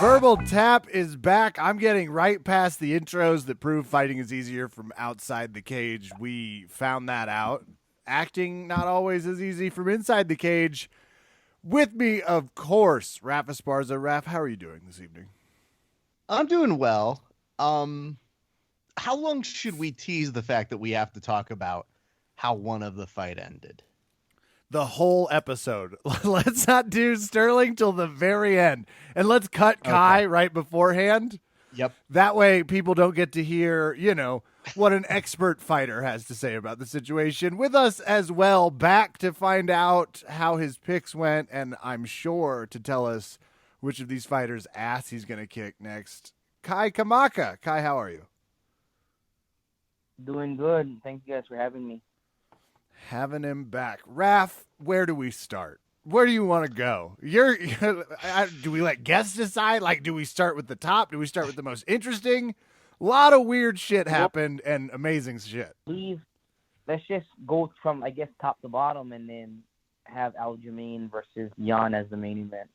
Verbal Tap is back. I'm getting right past the intros that prove fighting is easier from outside the cage. We found that out. Acting not always as easy from inside the cage. With me, of course, Raf Esparza. Raf, how are you doing this evening? I'm doing well. How long should we tease the fact that we have to talk about how one of the fight ended? The whole episode. Let's not do Sterling till the very end. And let's cut Kai right beforehand. Yep. That way people don't get to hear, what an expert fighter has to say about the situation. With us as well, back to find out how his picks went, and I'm sure to tell us which of these fighters' ass he's going to kick next. Kai Kamaka. Kai, how are you? Doing good. Thank you guys for having me. Having him back. Raf, where do we start? Where do you want to go? Do we let guests decide? Like, do we start with the top? Do we start with the most interesting? A lot of weird shit happened and amazing shit. Let's just go from, I guess, top to bottom and then have Aljamain versus Jan as the main event.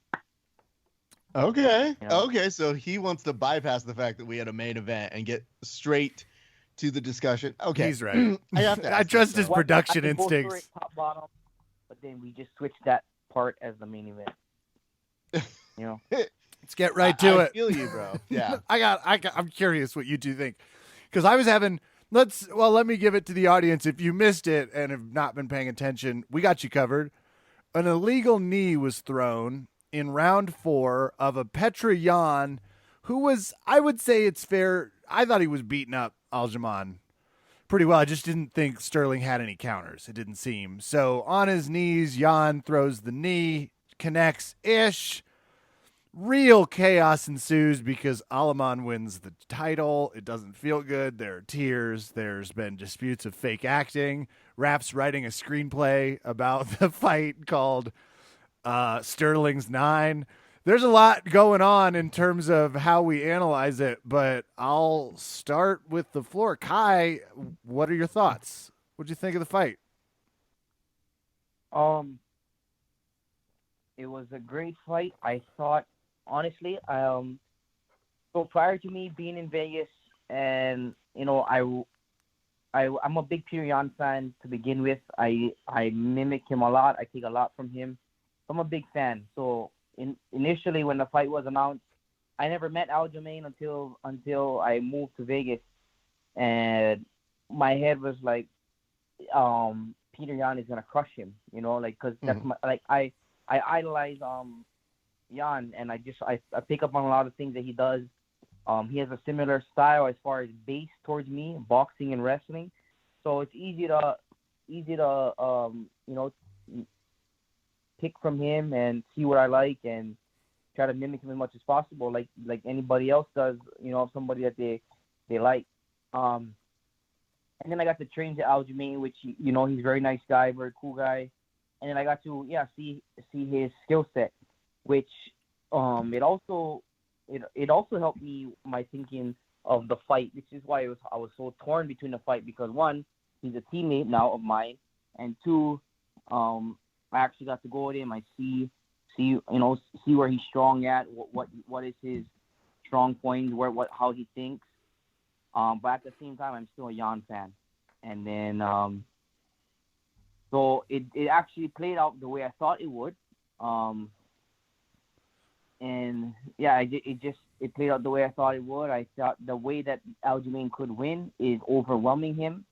Okay. You know? Okay, so he wants to bypass the fact that we had a main event and get straight to the discussion. Okay. He's right. I have to I trust his myself. production I could go instincts. straight top bottom, but then we just switch that part as the main event. Let's get right to I it. feel you, bro. Yeah. I'm curious what you two think. Because I was having let me give it to the audience. If you missed it and have not been paying attention, we got you covered. An illegal knee was thrown in round 4 of a Petra Yan, who was, I would say it's fair, I thought he was beating up Aljamain pretty well. I just didn't think Sterling had any counters. It didn't seem. So on his knees, Yan throws the knee, connects-ish. Real chaos ensues because Alaman wins the title. It doesn't feel good. There are tears. There's been disputes of fake acting. Raf's writing a screenplay about the fight called Sterling's 9. There's a lot going on in terms of how we analyze it, but I'll start with the floor. Kai, what are your thoughts? What'd you think of the fight? It was a great fight. I thought, honestly, so prior to me being in Vegas, and I'm a big Peter Yan fan to begin with. I mimic him a lot. I take a lot from him. I'm a big fan. So initially, when the fight was announced, I never met Aljamain until I moved to Vegas, and my head was like, Peter Yan is gonna crush him. Because that's I idolize Jan, and I pick up on a lot of things that he does. He has a similar style as far as base towards me, boxing and wrestling. So it's easy to pick from him and see what I like and try to mimic him as much as possible, like anybody else does. Somebody that they like. And then I got to train to Aljamain, which he's a very nice guy, very cool guy. And then I got to see his skill set, which it also helped me my thinking of the fight, which is why I was so torn between the fight, because one, he's a teammate now of mine, and two, I actually got to go with him. I see where he's strong at, what is his strong points, how he thinks. But at the same time, I'm still a Jan fan, and then so it actually played out the way I thought it would. And yeah, it played out the way I thought it would. I thought the way that Aljamain could win is overwhelming him,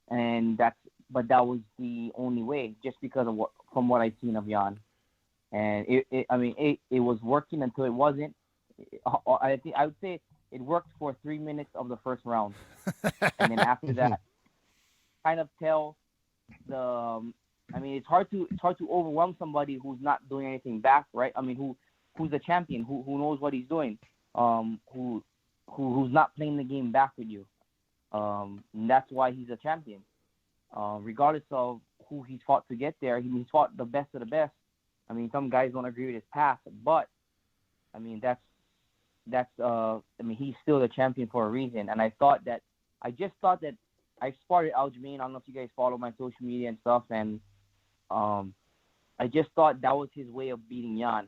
and that was the only way, just because of from what I've seen of Jan. And it was working until it wasn't. I would say it worked for 3 minutes of the first round, and then after that, kind of tell it's hard to overwhelm somebody who's not doing anything back, right? Who's a champion, who knows what he's doing, who's not playing the game back with you. And that's why he's a champion. Regardless of who he's fought to get there, he's fought the best of the best. Some guys don't agree with his path, but he's still the champion for a reason. And I just thought that I spotted Aljamain. I don't know if you guys follow my social media and stuff, and I just thought that was his way of beating Jan.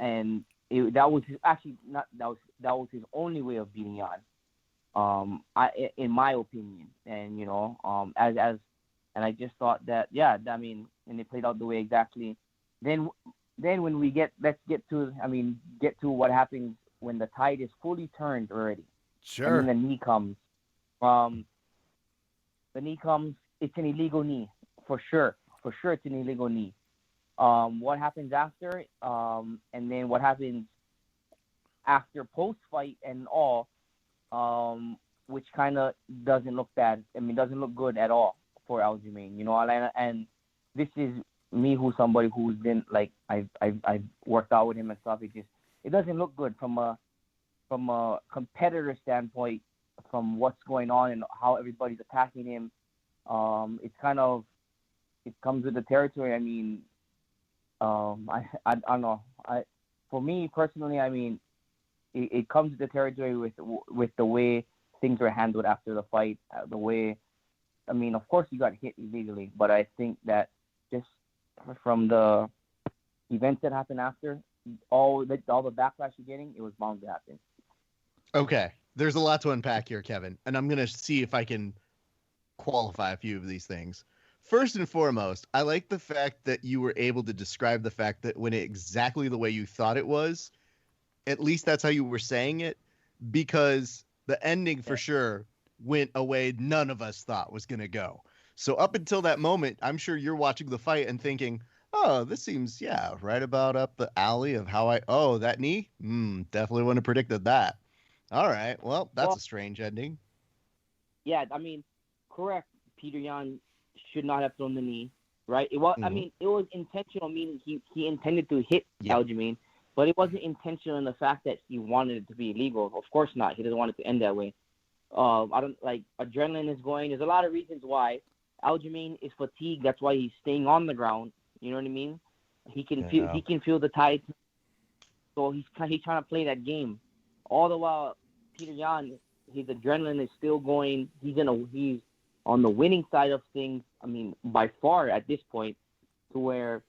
that was actually not that was his only way of beating Jan. In my opinion, and and I just thought that, I mean, and it played out the way exactly. Then when let's get to what happens when the tide is fully turned already. Sure. And then the knee comes. It's an illegal knee for sure. For sure, it's an illegal knee. What happens after? And then what happens after post fight and all? Which kind of doesn't look bad. I mean, doesn't look good at all for Aljamain. And this is me, somebody who's been like I've worked out with him and stuff. It doesn't look good from a competitor standpoint, from what's going on and how everybody's attacking him. It comes with the territory. I mean, I don't know. For me personally, I mean, it comes with the territory with the way things were handled after the fight. The way, I mean, of course you got hit illegally, but I think that just from the events that happened after, all the backlash you're getting, it was bound to happen. Okay, there's a lot to unpack here, Kevin, and I'm gonna see if I can qualify a few of these things. First and foremost, I like the fact that you were able to describe the fact that when exactly the way you thought it was, at least that's how you were saying it, because the ending for sure went a way none of us thought was going to go. So up until that moment, I'm sure you're watching the fight and thinking, oh, this seems, right about up the alley of how that knee? Definitely wouldn't have predicted that. All right, well, that's a strange ending. Yeah, I mean, correct. Peter Yan should not have thrown the knee, right? It was, I mean, it was intentional, meaning he intended to hit Aljamain, but it wasn't intentional in the fact that he wanted it to be illegal. Of course not. He doesn't want it to end that way. Adrenaline is going. There's a lot of reasons why. Aljamain is fatigued. That's why he's staying on the ground. You know what I mean? He can feel the tide. So he's trying to play that game. All the while, Peter Yan, his adrenaline is still going. He's on the winning side of things. I mean, by far at this point, to where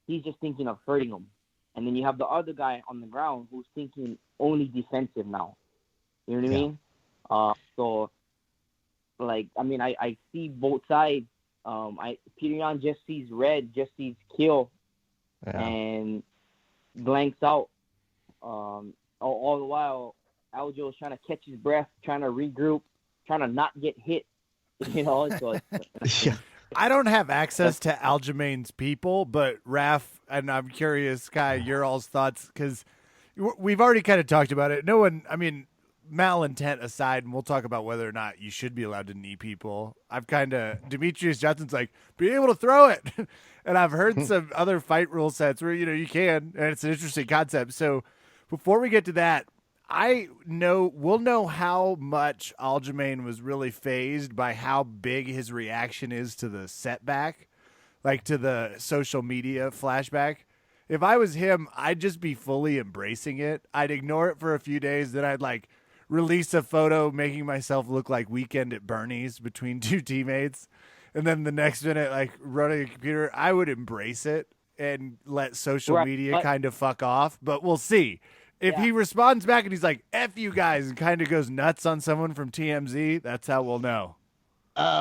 he's just thinking of hurting him. And then you have the other guy on the ground who's thinking only defensive now. You know what I mean? I see both sides. Peter Yan just sees red, just sees kill, and blanks out. All the while, Aljo is trying to catch his breath, trying to regroup, trying to not get hit. I don't have access to Aljamain's people, but Raph, and I'm curious, Kai, your all's thoughts, because we've already kind of talked about it. No one, I mean, malintent aside, and we'll talk about whether or not you should be allowed to knee people. Demetrius Johnson's like, be able to throw it. And I've heard some other fight rule sets where, you can, and it's an interesting concept. So before we get to that, we'll know how much Aljamain was really fazed by how big his reaction is to the setback, like to the social media flashback. If I was him, I'd just be fully embracing it. I'd ignore it for a few days, then I'd release a photo making myself look like Weekend at Bernie's between two teammates. And then the next minute, running a computer, I would embrace it and let social media kind of fuck off. But we'll see. If he responds back and he's like, F you guys, and kind of goes nuts on someone from TMZ, that's how we'll know.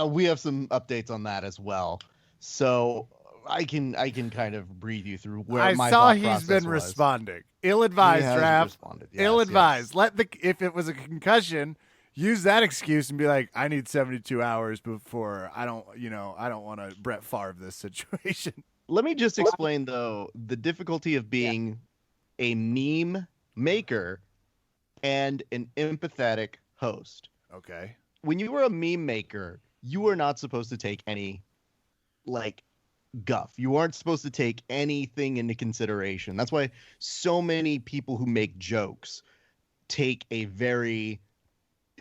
We have some updates on that as well. So I can kind of breathe you through where my thought process was. I saw he's been responding. Ill-advised, Raph. Ill-advised. Yes. If it was a concussion, use that excuse and be like, I need 72 hours before I don't want to Brett Favre this situation. Let me just explain, though, the difficulty of being a meme maker and an empathetic host. Okay. When you were a meme maker, you were not supposed to take any guff. You aren't supposed to take anything into consideration. That's why so many people who make jokes take a very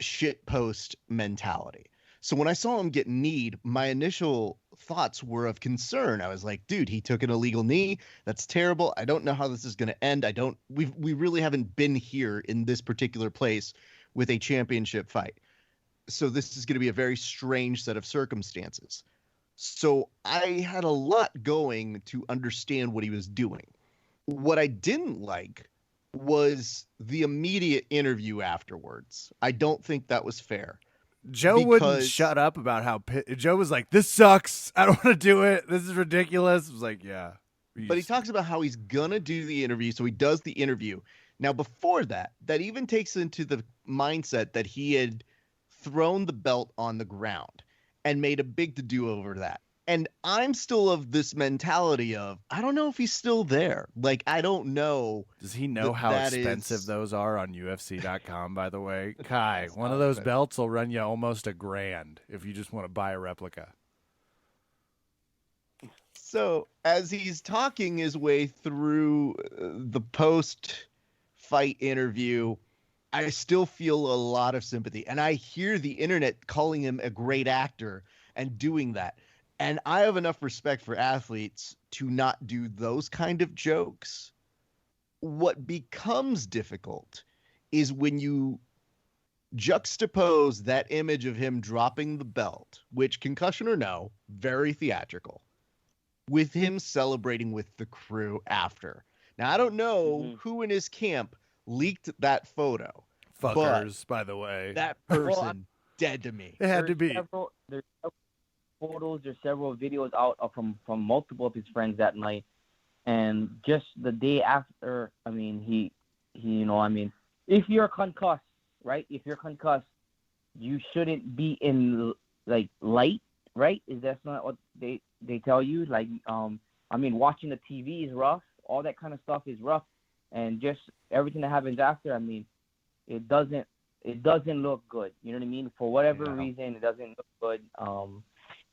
shitpost mentality. So when I saw him get kneed, my initial thoughts were of concern. I was like, dude, he took an illegal knee. That's terrible. I don't know how this is going to end. We really haven't been here in this particular place with a championship fight. So this is going to be a very strange set of circumstances. So I had a lot going to understand what he was doing. What I didn't like was the immediate interview afterwards. I don't think that was fair. Joe wouldn't shut up about how Joe was like, "This sucks. I don't want to do it. This is ridiculous." I was like, "Yeah." But he talks about how he's gonna do the interview, so he does the interview. Now, before that, that even takes into the mindset that he had thrown the belt on the ground and made a big to-do over that. And I'm still of this mentality of, I don't know if he's still there. Like, I don't know. Does he know how expensive those are on UFC.com, by the way? Kai, one of those belts will run you almost $1,000 if you just want to buy a replica. So, as he's talking his way through the post-fight interview, I still feel a lot of sympathy. And I hear the internet calling him a great actor and doing that. And I have enough respect for athletes to not do those kind of jokes. What becomes difficult is when you juxtapose that image of him dropping the belt, which, concussion or no, very theatrical, with him celebrating with the crew after. Now, I don't know who in his camp leaked that photo. Fuckers, by the way. That person dead to me. It had to be. There's several photos, there's several videos out from multiple of his friends that night. And just the day after, I mean, he if you're concussed, right? If you're concussed, you shouldn't be in, like, light, right? Is that not what they tell you? Like, I mean, watching the TV is rough. All that kind of stuff is rough. And just everything that happens after, I mean, it doesn't look good. You know what I mean? For whatever reason, it doesn't look good.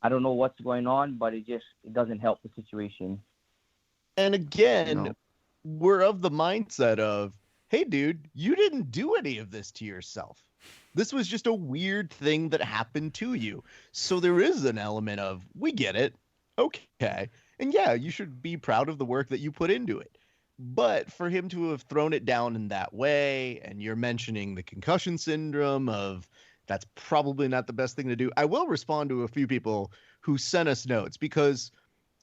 I don't know what's going on, but it doesn't help the situation. And again, we're of the mindset of, hey, dude, you didn't do any of this to yourself. This was just a weird thing that happened to you. So there is an element of, we get it. Okay. And yeah, you should be proud of the work that you put into it. But for him to have thrown it down in that way, and you're mentioning the concussion syndrome of, that's probably not the best thing to do. I will respond to a few people who sent us notes, because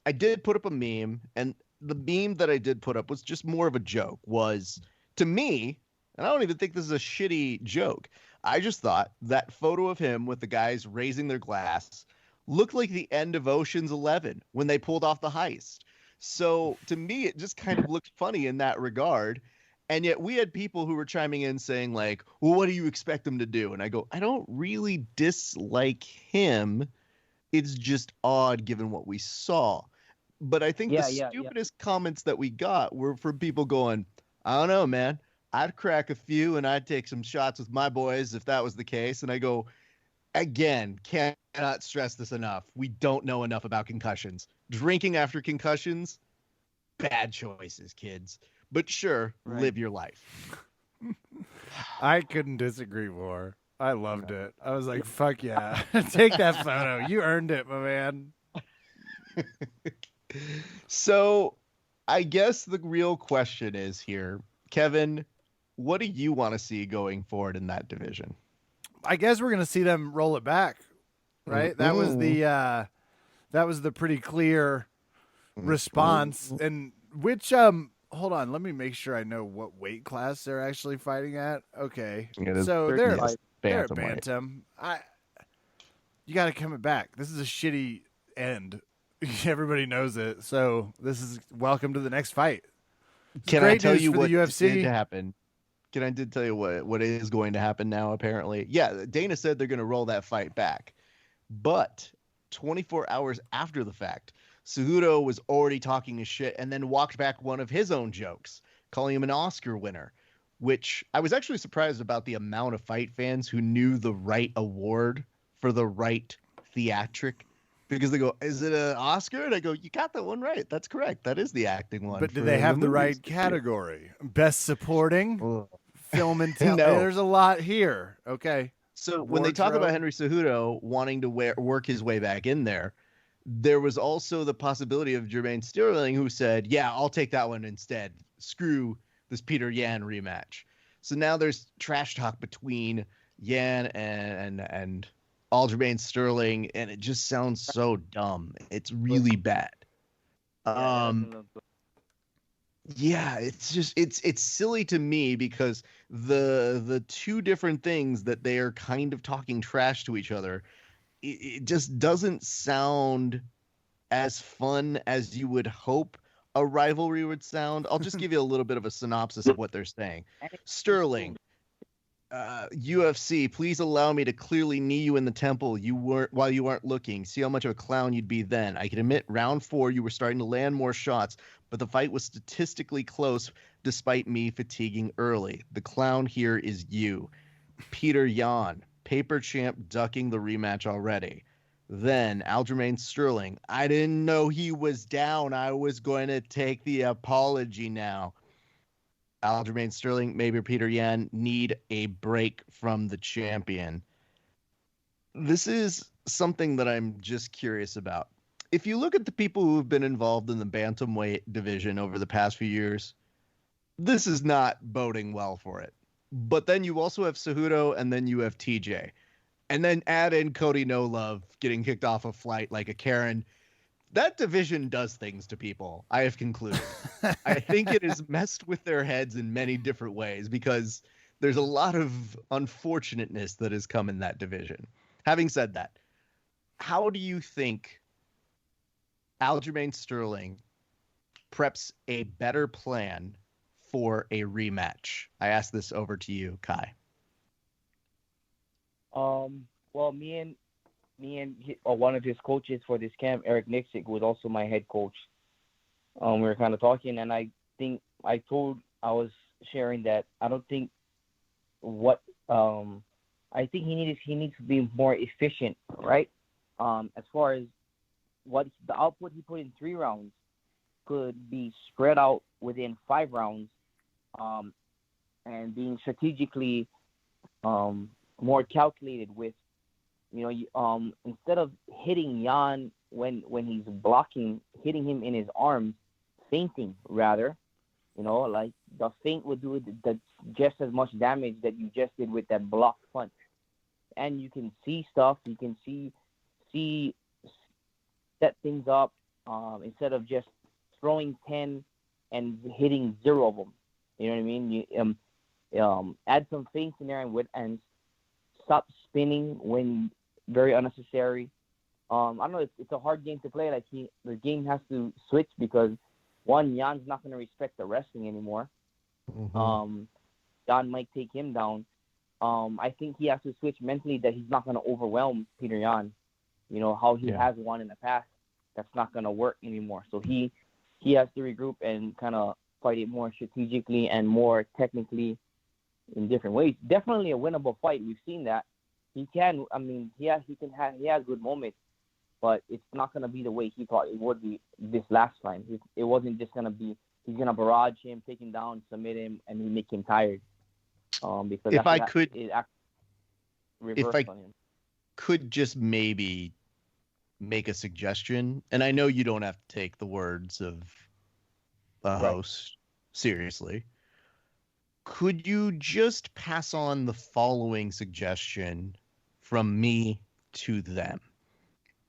I did put up a meme, and the meme that I did put up was just more of a joke, was, to me, and I don't even think this is a shitty joke, I just thought that photo of him with the guys raising their glass looked like the end of Ocean's 11 when they pulled off the heist. So to me, it just kind of looked funny in that regard. And yet we had people who were chiming in saying, like, well, what do you expect him to do? And I go, I don't really dislike him. It's just odd given what we saw. But I think the stupidest comments that we got were from people going, I don't know, man. I'd crack a few and I'd take some shots with my boys if that was the case. And I go, again, cannot stress this enough. We don't know enough about concussions. Drinking after concussions, bad choices, kids. But sure, live your life. I couldn't disagree more. I loved it. I was like, fuck yeah. Take that photo. You earned it, my man. So I guess the real question is here, Kevin, what do you want to see going forward in that division? I guess we're going to see them roll it back, right? That was the pretty clear response. And which hold on, let me make sure I know what weight class they're actually fighting at. Okay. So they're at bantam. You got to come it back. This is a shitty end. Everybody knows it. So this is welcome to the next fight. Can I tell you what did happen? Can I tell you what is going to happen now, apparently? Yeah, Dana said they're going to roll that fight back. But 24 hours after the fact, Cejudo was already talking his shit and then walked back one of his own jokes, calling him an Oscar winner, which I was actually surprised about the amount of fight fans who knew the right award for the right theatric. Because they go, is it an Oscar? And I go, you got that one right. That's correct. That is the acting one. But do they have the right category? Best supporting? Film and television. No. There's a lot here. Okay. So when they talk about Henry Cejudo wanting to work his way back in there, there was also the possibility of Jermaine Sterling, who said, yeah, I'll take that one instead. Screw this Peter Yan rematch. So now there's trash talk between Yan and Aljamain Sterling, and it just sounds so dumb. It's really bad. Yeah, it's just it's silly to me because the two different things that they are kind of talking trash to each other, it just doesn't sound as fun as you would hope a rivalry would sound. I'll just give you a little bit of a synopsis of what they're saying. Sterling, UFC, please allow me to clearly knee you in the temple. You weren't while you aren't looking. See how much of a clown you'd be then. I can admit, round 4, you were starting to land more shots, but the fight was statistically close despite me fatiguing early. The clown here is you, Peter Yan, paper champ, ducking the rematch already. Then Aljamain Sterling, I didn't know he was down. I was going to take the apology now. Aljamain Sterling, maybe Peter Yan need a break from the champion. This is something that I'm just curious about. If you look at the people who have been involved in the bantamweight division over the past few years, this is not boding well for it. But then you also have Cejudo, and then you have TJ. And then add in Cody No Love getting kicked off a flight like a Karen. That division does things to people, I have concluded. I think it has messed with their heads in many different ways because there's a lot of unfortunateness that has come in that division. Having said that, how do you think Aljamain Sterling preps a better plan for a rematch? I ask this over to you, Kai. Well, one of his coaches for this camp, Eric Nixick, was also my head coach. We were kind of talking, and I was sharing that I don't think I think he needs to be more efficient, right? As far as what the output he put in 3 rounds could be spread out within 5 rounds, and being strategically more calculated with, instead of hitting Jan when he's blocking, hitting him in his arms, feinting rather, like the feint would do just as much damage that you just did with that blocked punch. And you can see stuff, you can see set things up, instead of just throwing 10 and hitting 0 of them. You know what I mean? You add some feints in there and stop spinning when very unnecessary. I don't know. It's a hard game to play. Like the game has to switch because one, Jan's not going to respect the wrestling anymore. Mm-hmm. Jan might take him down. I think he has to switch mentally that he's not going to overwhelm Peter Yan. How he has won in the past. That's not going to work anymore. So he has to regroup and kind of fight it more strategically and more technically in different ways. Definitely a winnable fight. We've seen that. He can. I mean, he has good moments, but it's not going to be the way he thought it would be this last time. It wasn't just going to be he's going to barrage him, take him down, submit him, and make him tired. Because if I could just maybe make a suggestion, and I know you don't have to take the words of a host seriously. Could you just pass on the following suggestion from me to them?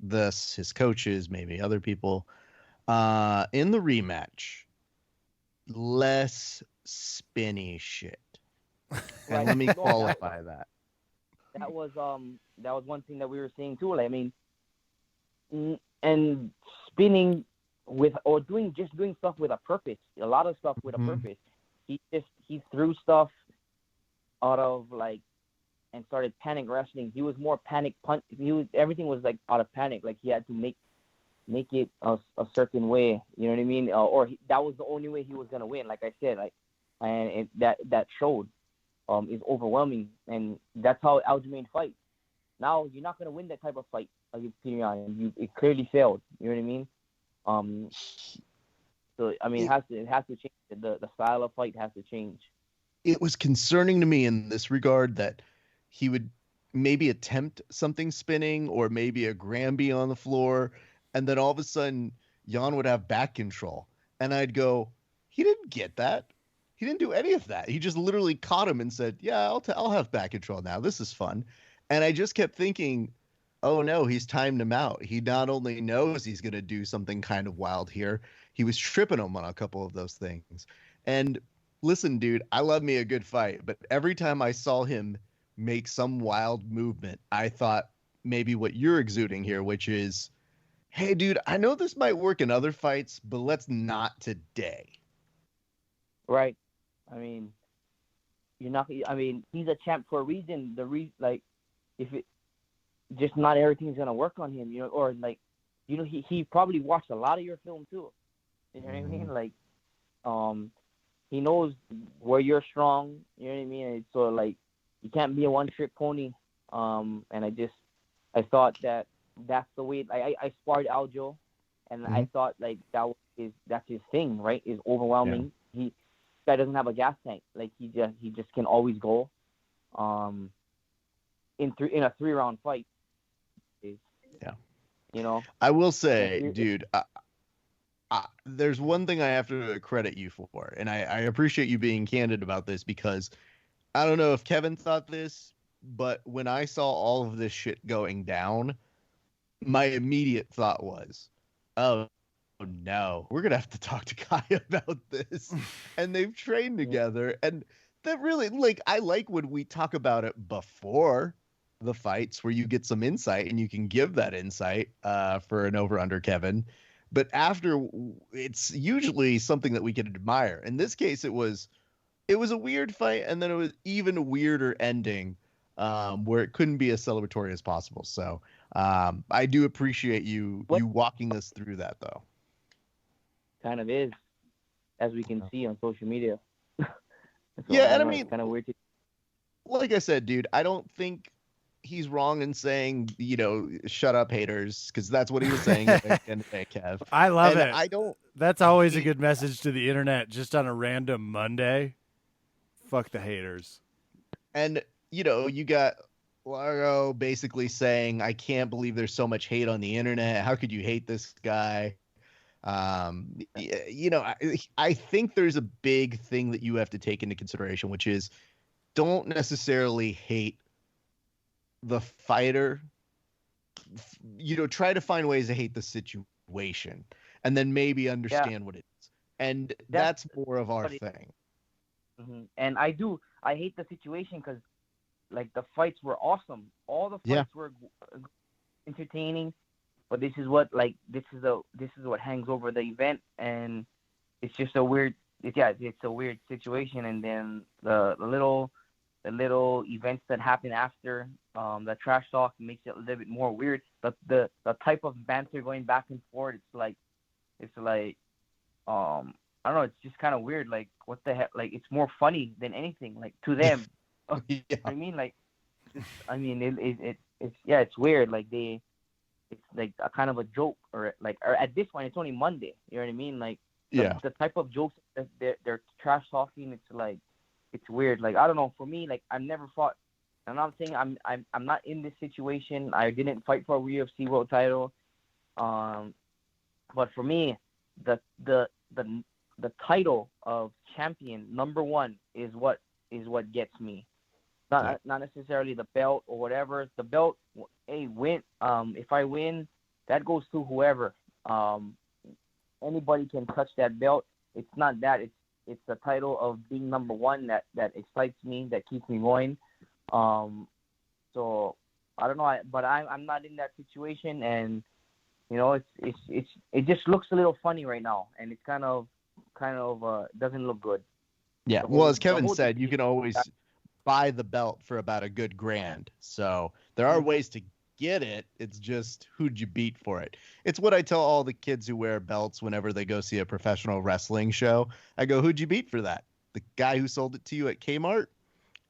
Thus, his coaches, maybe other people. In the rematch, less spinny shit. And let me qualify that. That was one thing that we were saying too. Like, I mean, and spinning doing stuff with a purpose. A lot of stuff with a purpose. He threw stuff out of and started panic wrestling. He was more panic punch. Everything was like out of panic. Like he had to make it a certain way. You know what I mean? That was the only way he was gonna win. Like I said, and that showed. Is overwhelming, and that's how Aljamain fights. Now you're not gonna win that type of fight against Peter Yan. It clearly failed. You know what I mean? So I mean, it has to change. The style of fight has to change. It was concerning to me in this regard that he would maybe attempt something spinning or maybe a Granby on the floor, and then all of a sudden Jan would have back control, and I'd go, he didn't get that. He didn't do any of that. He just literally caught him and said, "Yeah, I'll have back control now. This is fun." And I just kept thinking, oh no, he's timed him out. He not only knows he's going to do something kind of wild here, he was tripping him on a couple of those things. And listen, dude, I love me a good fight, but every time I saw him make some wild movement, I thought maybe what you're exuding here, which is, hey, dude, I know this might work in other fights, but let's not today. Right. I mean, you're not. I mean, he's a champ for a reason. Like, if it just not everything's gonna work on him, or like, he probably watched a lot of your film too. You know what I mean? Like, he knows where you're strong. You know what I mean? And so like, you can't be a one-trick pony. And I thought that's the way. I sparred Aljo, and I thought like that's his thing, right? Is overwhelming. Yeah. Guy doesn't have a gas tank. Like he just can always go. In a 3-round fight. Yeah. I will say, dude, there's one thing I have to credit you for, and I appreciate you being candid about this, because I don't know if Kevin thought this, but when I saw all of this shit going down, my immediate thought was, oh no, we're gonna have to talk to Kai about this. And they've trained together, and that really, like, I like when we talk about it before the fights, where you get some insight and you can give that insight for an over-under, Kevin. But after, it's usually something that we can admire. In this case, it was a weird fight, and then it was even a weirder ending, where it couldn't be as celebratory as possible. So I do appreciate you walking us through that, though. Kind of is, as we can see on social media. Yeah, and I mean, it's kind of weird. Like I said, dude, I don't think he's wrong in saying, shut up, haters, because that's what he was saying at the end of the day, Kev. I love it. That's always a good message to the internet, just on a random Monday. Fuck the haters. And, you got Largo basically saying, I can't believe there's so much hate on the internet. How could you hate this guy? I think there's a big thing that you have to take into consideration, which is, don't necessarily hate the fighter. Try to find ways to hate the situation, and then maybe understand what it is. And that's more of our thing. Mm-hmm. And I hate the situation because, like, the fights were awesome. All the fights were entertaining. But this is what hangs over the event, and it's just a weird. It's a weird situation. And then the little events that happen after, the trash talk makes it a little bit more weird. But the type of banter going back and forth, it's like I don't know. It's just kind of weird. Like, what the heck? Like, it's more funny than anything. Like, to them. I mean, like, it's weird. Like it's like a kind of a joke, or at this point, it's only Monday. You know what I mean? Like, the type of jokes that they're trash talking, it's like, it's weird. Like, I don't know. For me, like, I've never fought. I'm not saying I'm not in this situation. I didn't fight for a UFC world title. But for me, the title of champion #1 is what gets me. Not necessarily the belt or whatever. The belt, win. If I win, that goes to whoever. Anybody can touch that belt. It's not that. It's the title of being #1 that excites me, that keeps me going. So I don't know, but I'm not in that situation, and it just looks a little funny right now, and it's kind of doesn't look good. Yeah. Well, as Kevin said, you can always buy the belt for about a good $1,000. So there are ways to get it. It's just, who'd you beat for it? It's what I tell all the kids who wear belts whenever they go see a professional wrestling show. I go, who'd you beat for that? The guy who sold it to you at Kmart?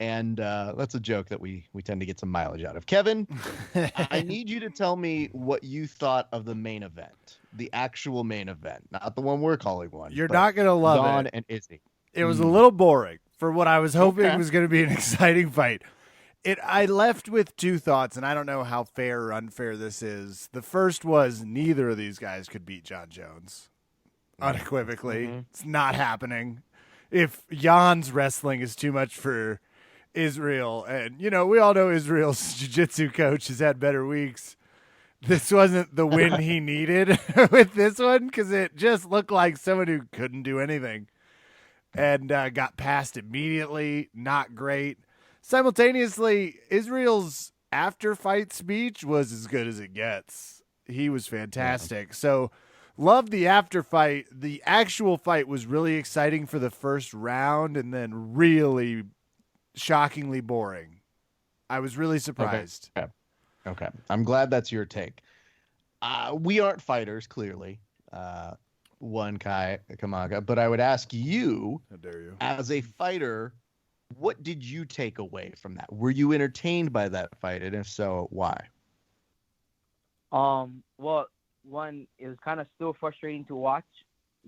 And that's a joke that we tend to get some mileage out of. Kevin, I need you to tell me what you thought of the main event, the actual main event, not the one we're calling one. You're not going to love Dawn it. And Izzy. It was a little boring for what I was hoping was going to be an exciting fight. I left with two thoughts, and I don't know how fair or unfair this is. The first was, neither of these guys could beat John Jones. Unequivocally. Mm-hmm. It's not happening. If Jan's wrestling is too much for Israel. And, we all know Israel's jiu-jitsu coach has had better weeks. This wasn't the win he needed with this one because it just looked like someone who couldn't do anything and got passed immediately. Not great. Simultaneously, Israel's after-fight speech was as good as it gets. He was fantastic. Yeah. So, love the after fight. The actual fight was really exciting for the first round and then really shockingly boring. I was really surprised. Okay. I'm glad that's your take. We aren't fighters, clearly. One Kai Kamaka, but I would ask you, how dare you, as a fighter, what did you take away from that? Were you entertained by that fight? And if so, why? Well, one, it was kind of still frustrating to watch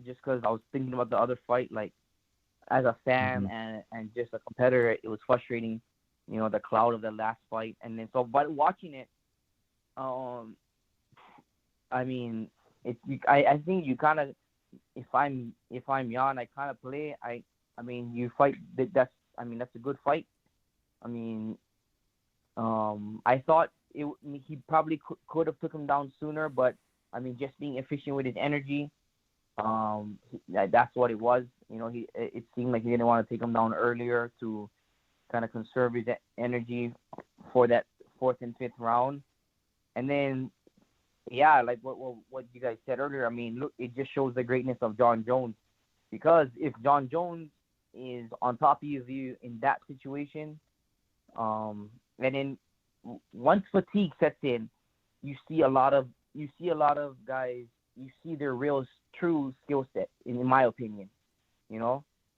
just because I was thinking about the other fight, like as a fan and just a competitor, it was frustrating, the cloud of the last fight. And then, so by watching it, I mean, I think you kind of, if I'm Jan, I kind of play, I mean, you fight, that's a good fight. I mean, I thought he probably could have took him down sooner, but I mean, just being efficient with his energy, that's what it was. It seemed like he didn't want to take him down earlier to kind of conserve his energy for that 4th and 5th round. And then, yeah, like what you guys said earlier, I mean, look, it just shows the greatness of Jon Jones. Because if Jon Jones is on top of you in that situation, and then once fatigue sets in, you see a lot of guys, you see their real true skill set, in my opinion,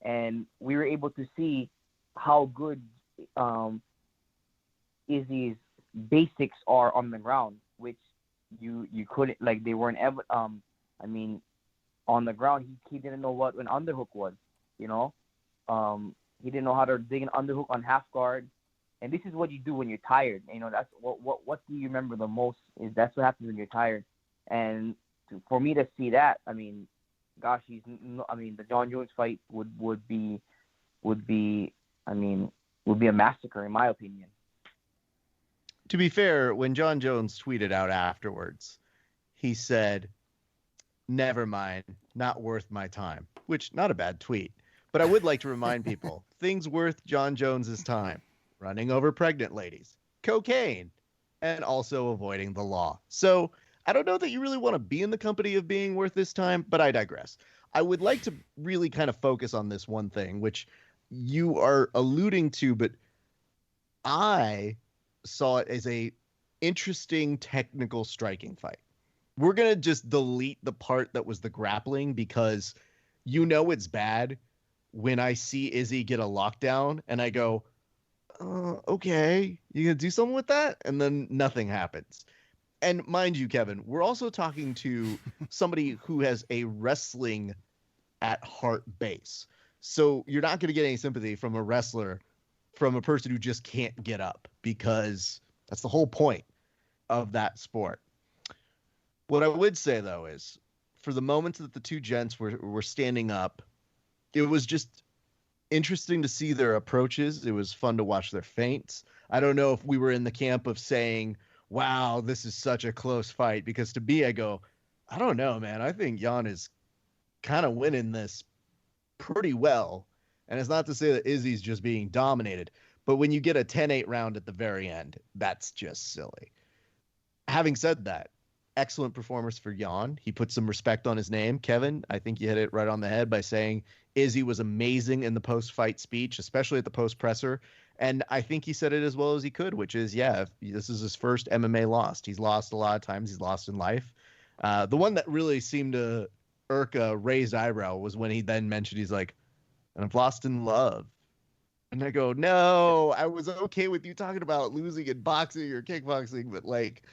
and we were able to see how good Izzy's basics are on the ground, which you couldn't, like, they weren't ever, I mean, on the ground, he didn't know what an underhook was, he didn't know how to dig an underhook on half guard. And this is what you do when you're tired. That's what do you remember the most is that's what happens when you're tired. And for me to see that, I mean, gosh, the Jon Jones fight would be a massacre in my opinion. To be fair, when Jon Jones tweeted out afterwards, he said, "Never mind, not worth my time," which not a bad tweet. But I would like to remind people, things worth Jon Jones's time: running over pregnant ladies, cocaine, and also avoiding the law. So I don't know that you really want to be in the company of being worth this time, but I digress. I would like to really kind of focus on this one thing, which you are alluding to, but I saw it as a interesting technical striking fight. We're going to just delete the part that was the grappling because it's bad when I see Izzy get a lockdown and I go, okay, you gonna do something with that? And then nothing happens. And mind you, Kevin, we're also talking to somebody who has a wrestling at heart base. So you're not going to get any sympathy from a wrestler, from a person who just can't get up, because that's the whole point of that sport. What I would say, though, is for the moments that the two gents were standing up, it was just interesting to see their approaches. It was fun to watch their feints. I don't know if we were in the camp of saying, wow, this is such a close fight, because to me, I go, I don't know, man. I think Jan is kind of winning this pretty well. And it's not to say that Izzy's just being dominated, but when you get a 10-8 round at the very end, that's just silly. Having said that, excellent performance for Jan. He put some respect on his name. Kevin, I think you hit it right on the head by saying Izzy was amazing in the post-fight speech, especially at the post-presser. And I think he said it as well as he could, which is, yeah, this is his first MMA loss. He's lost a lot of times. He's lost in life. The one that really seemed to irk a raised eyebrow was when he then mentioned, he's like, and I've lost in love. And I go, no, I was okay with you talking about losing in boxing or kickboxing, but like,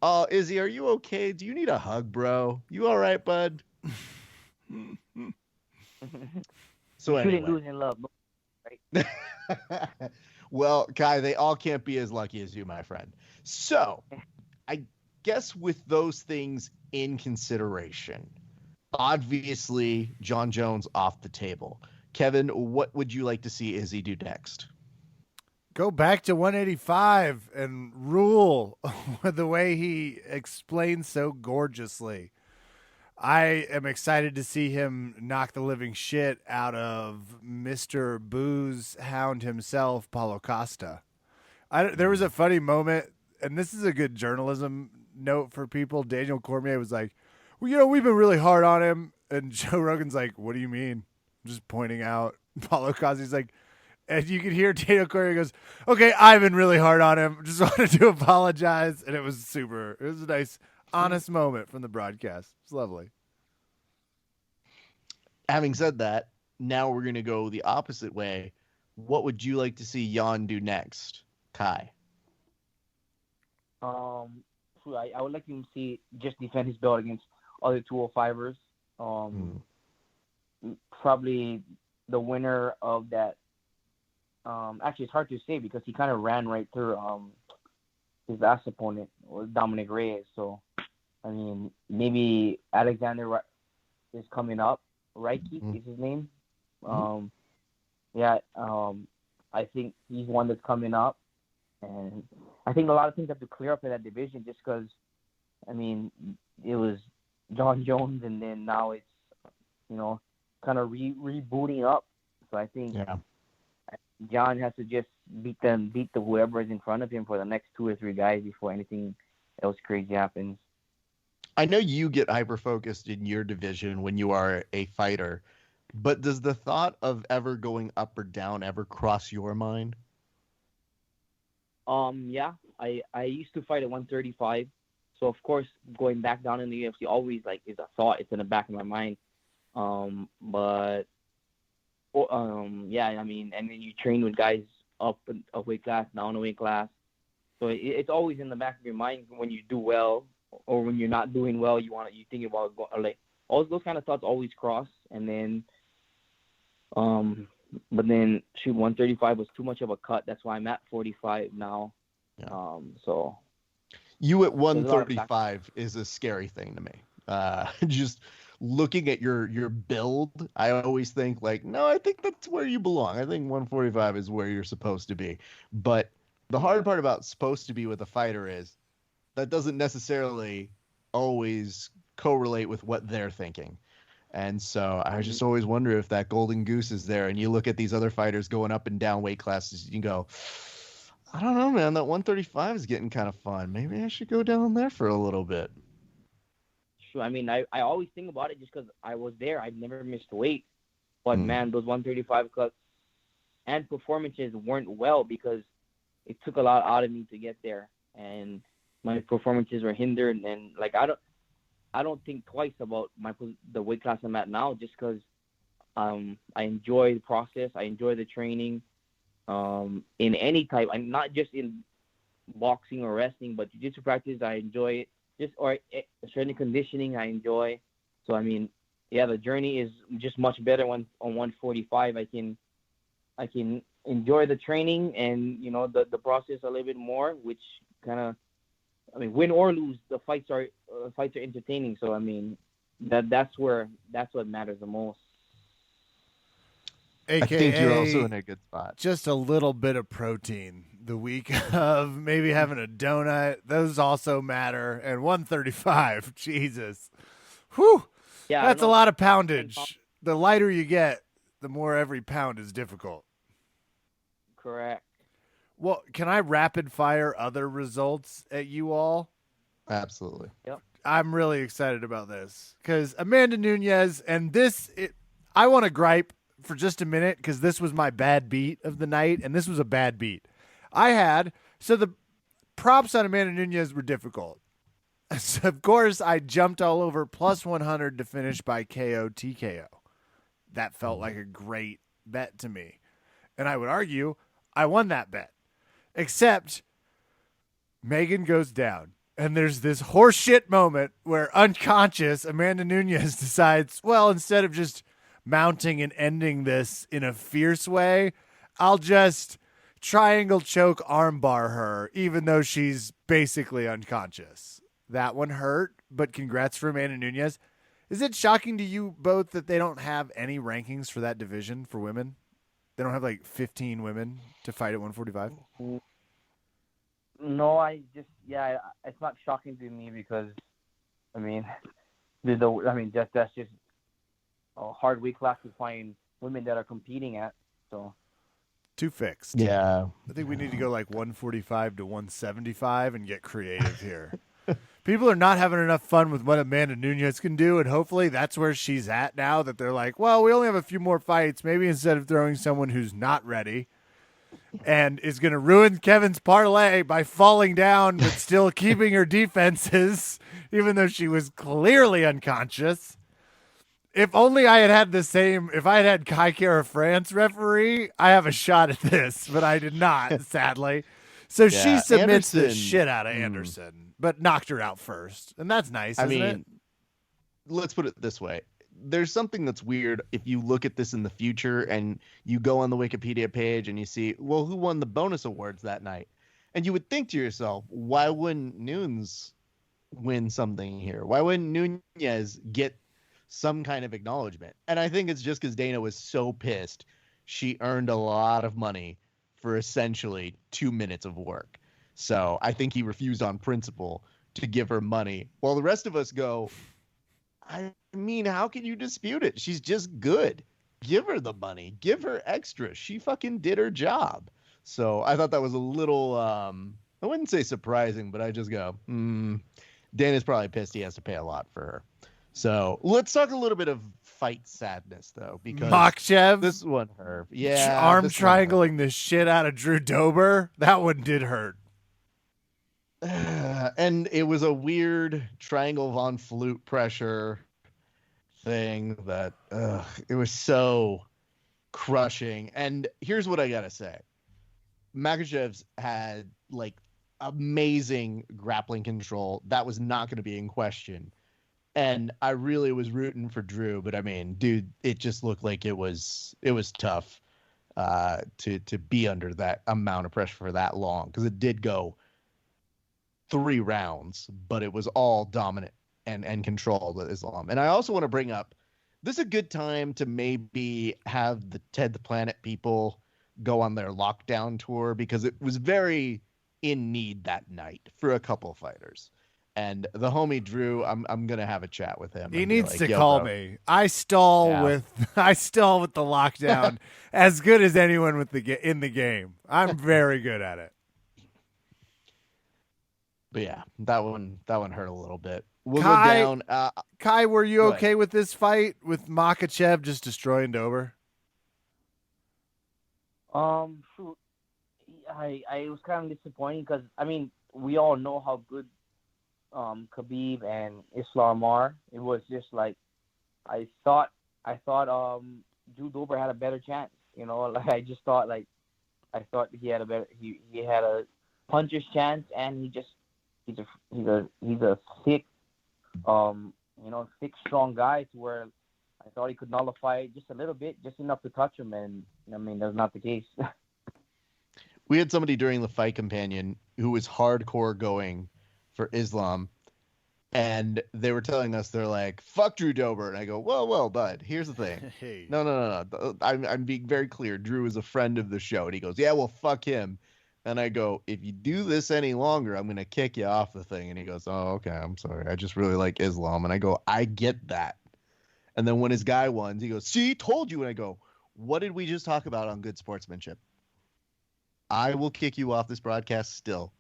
oh, Izzy, are you okay? Do you need a hug, bro? You all right, bud? So you shouldn't anyway. lose in love, right? Well, Kai, they all can't be as lucky as you, my friend. So I guess with those things in consideration, obviously Jon Jones off the table. Kevin, what would you like to see Izzy do next? Go back to 185 and rule with the way he explains so gorgeously. I am excited to see him knock the living shit out of Mr. Booze Hound himself, Paulo Costa. There was a funny moment, and this is a good journalism note for people. Daniel Cormier was like, well, we've been really hard on him. And Joe Rogan's like, what do you mean? I'm just pointing out Paulo Costa. He's like, and you can hear Daniel Cormier goes, okay, I've been really hard on him. Just wanted to apologize. And it was a nice, honest moment from the broadcast. It's lovely. Having said that, now we're going to go the opposite way. What would you like to see Jan do next, Kai? I would like him to see just defend his belt against other 205ers. Probably the winner of that. Actually, it's hard to say because he kind of ran right through his last opponent was Dominic Reyes. So, I mean, maybe Alexander is coming up. Reiki is his name. I think he's one that's coming up. And I think a lot of things have to clear up in that division just because, I mean, it was John Jones and then now it's, kind of rebooting up. So I think John has to just beat the whoever is in front of him for the next 2 or 3 guys before anything else crazy happens. I know you get hyper-focused in your division when you are a fighter, but does the thought of ever going up or down ever cross your mind? Yeah, I used to fight at 135, so of course going back down in the UFC always is a thought. It's in the back of my mind. Yeah, I mean, and then you train with guys up a weight class, down a weight class, so it's always in the back of your mind when you do well or when you're not doing well. You think about all those kind of thoughts always cross, and then but then 135 was too much of a cut. That's why I'm at 45 now. Yeah. So you at 135 is a scary thing to me. Just looking at your build, I always think no, I think that's where you belong. I think 145 is where you're supposed to be. But the hard part about supposed to be with a fighter is that doesn't necessarily always correlate with what they're thinking. And so I just always wonder if that golden goose is there. And you look at these other fighters going up and down weight classes, you go, I don't know, man, that 135 is getting kind of fun. Maybe I should go down there for a little bit. Sure. I mean, I always think about it just because I was there. I've never missed weight. But, man, those 135 cuts and performances weren't well because it took a lot out of me to get there. And my performances were hindered. And, I don't think twice about the weight class I'm at now just because I enjoy the process. I enjoy the training in any type. I'm not just in boxing or wrestling, but jiu-jitsu practice, I enjoy it. Or strength and conditioning, I enjoy. So, I mean, yeah, the journey is just much better on 145. I can enjoy the training and, the process a little bit more, which kind of, I mean, win or lose, the fights are entertaining. So, I mean, that's what matters the most. AKA, I think you're also in a good spot. Just a little bit of protein the week of maybe having a donut. Those also matter. And 135, Jesus. Whew. Yeah, that's a lot of poundage. The lighter you get, the more every pound is difficult. Correct. Well, can I rapid fire other results at you all? Absolutely. Yep. I'm really excited about this because Amanda Nunes and I want to gripe for just a minute because this was my bad beat of the night, and this was a bad beat. So the props on Amanda Nunes were difficult. So of course, I jumped all over plus 100 to finish by KO TKO. That felt like a great bet to me. And I would argue I won that bet. Except Megan goes down. And there's this horseshit moment where unconscious Amanda Nunes decides, well, instead of just mounting and ending this in a fierce way, I'll just triangle choke armbar her, even though she's basically unconscious. That one hurt, but congrats for Amanda Nunes. Is it shocking to you both that they don't have any rankings for that division for women? They don't have like 15 women to fight at 145. No, it's not shocking to me because, I mean, that's just a hard weight class to find women that are competing at. So. Too fixed. Yeah. I think we need to go like 145 to 175 and get creative here. People are not having enough fun with what Amanda Nunes can do, and hopefully that's where she's at now, that they're like, well, we only have a few more fights. Maybe instead of throwing someone who's not ready and is going to ruin Kevin's parlay by falling down but still keeping her defenses, even though she was clearly unconscious. If only I had if I had Kai France referee, I have a shot at this, but I did not, sadly. So she submits the shit out of Anderson, but knocked her out first. And that's nice, isn't it? Let's put it this way. There's something that's weird if you look at this in the future and you go on the Wikipedia page and you see, well, who won the bonus awards that night? And you would think to yourself, why wouldn't Nunes win something here? Why wouldn't Nunes get some kind of acknowledgement? And I think it's just because Dana was so pissed. She earned a lot of money for essentially 2 minutes of work. So I think he refused on principle to give her money. While the rest of us go, I mean, how can you dispute it? She's just good. Give her the money. Give her extra. She fucking did her job. So I thought that was a little, I wouldn't say surprising, but I just go, Dana's probably pissed he has to pay a lot for her. So let's talk a little bit of fight sadness, though, because Makhachev, this one hurt. Yeah, arm triangling the shit out of Drew Dober. That one did hurt. And it was a weird triangle von Flute pressure thing that it was so crushing. And here's what I gotta say: Makhachev's had like amazing grappling control. That was not going to be in question. And I really was rooting for Drew, but I mean, dude, it just looked like it was tough to be under that amount of pressure for that long, because it did go 3 rounds, but it was all dominant and controlled with Islam. And I also want to bring up, this is a good time to maybe have the Ted the Planet people go on their lockdown tour, because it was very in need that night for a couple fighters. And the homie Drew, I'm gonna have a chat with him. He needs to call me. I stall with the lockdown as good as anyone in the game. I'm very good at it. But yeah, that one hurt a little bit. We'll go down. Kai, were you okay with this fight with Makhachev just destroying Dober? Shoot, I was kind of disappointing because, I mean, we all know how good Khabib and Islam are. It was just like I thought Drew Dober had a better chance. You know, like I thought he had a puncher's chance, and he's a thick, thick, strong guy to where I thought he could nullify it just a little bit, just enough to touch him, and I mean that's not the case. We had somebody during the Fight Companion who was hardcore going for Islam, and they were telling us, they're like, fuck Drew Dober. And I go, whoa, bud, here's the thing. Hey. No. I'm being very clear. Drew is a friend of the show. And he goes, yeah, well, fuck him. And I go, if you do this any longer, I'm going to kick you off the thing. And he goes, oh, okay, I'm sorry. I just really like Islam. And I go, I get that. And then when his guy won, he goes, see, told you. And I go, what did we just talk about on Good Sportsmanship? I will kick you off this broadcast still.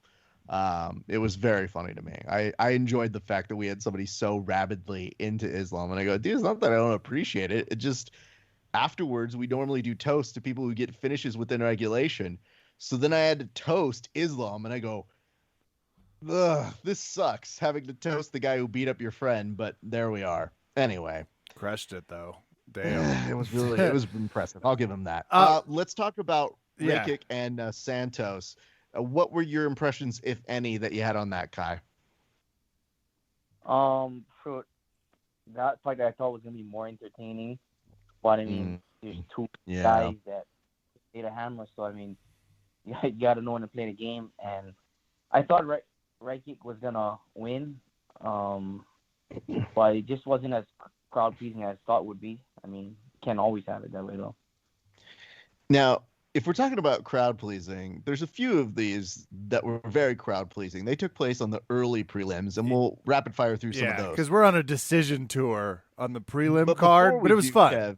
It was very funny to me. I enjoyed the fact that we had somebody so rabidly into Islam. And I go, dude, it's not that I don't appreciate it. It just, afterwards, we normally do toast to people who get finishes within regulation. So then I had to toast Islam. And I go, ugh, this sucks, having to toast the guy who beat up your friend. But there we are. Anyway. Crushed it, though. Damn. It was impressive. I'll give him that. Let's talk about Rakic and Santos. What were your impressions, if any, that you had on that, Kai? For that fight, I thought was gonna be more entertaining, but I mean, there's two guys that hit a hammer, so I mean, you gotta know when to play the game. And I thought Rakic was gonna win, but it just wasn't as crowd pleasing as I thought it would be. I mean, can't always have it that way though. Now, if we're talking about crowd pleasing, there's a few of these that were very crowd pleasing. They took place on the early prelims, and we'll rapid fire through some of Yeah, those. because we're on a decision tour on the prelim But card, before but we it was do, fun. Kev,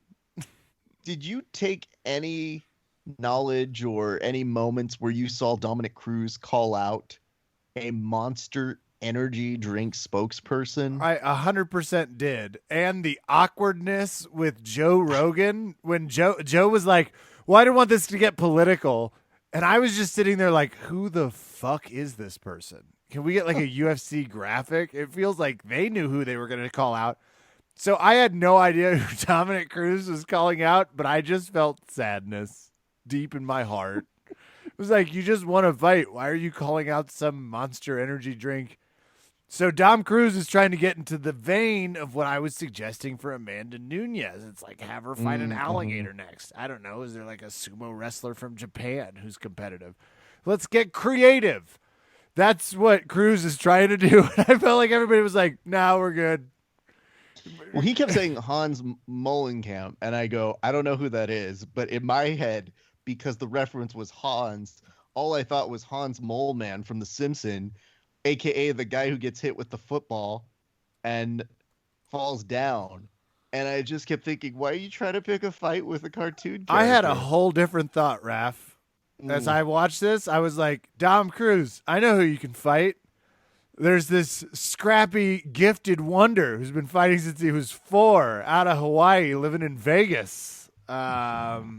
did you take any knowledge or any moments where you saw Dominic Cruz call out a Monster Energy drink spokesperson? I 100% did. And the awkwardness with Joe Rogan when Joe was like, well, I didn't want this to get political. And I was just sitting there like, who the fuck is this person? Can we get like a UFC graphic? It feels like they knew who they were going to call out. So I had no idea who Dominic Cruz was calling out, but I just felt sadness deep in my heart. It was like, you just want to fight. Why are you calling out some Monster Energy drink? So Dom Cruz is trying to get into the vein of what I was suggesting for Amanda Nunes. It's like, have her fight an alligator next. I don't know. Is there like a sumo wrestler from Japan who's competitive? Let's get creative. That's what Cruz is trying to do. And I felt like everybody was like, no, we're good. Well, he kept saying Hans Mollenkamp, and I go, I don't know who that is. But in my head, because the reference was Hans, all I thought was Hans Moleman from The Simpsons, a.k.a. the guy who gets hit with the football and falls down. And I just kept thinking, why are you trying to pick a fight with a cartoon character? I had a whole different thought, Raph. As I watched this, I was like, Dom Cruz, I know who you can fight. There's this scrappy, gifted wonder who's been fighting since he was 4, out of Hawaii, living in Vegas. Kai,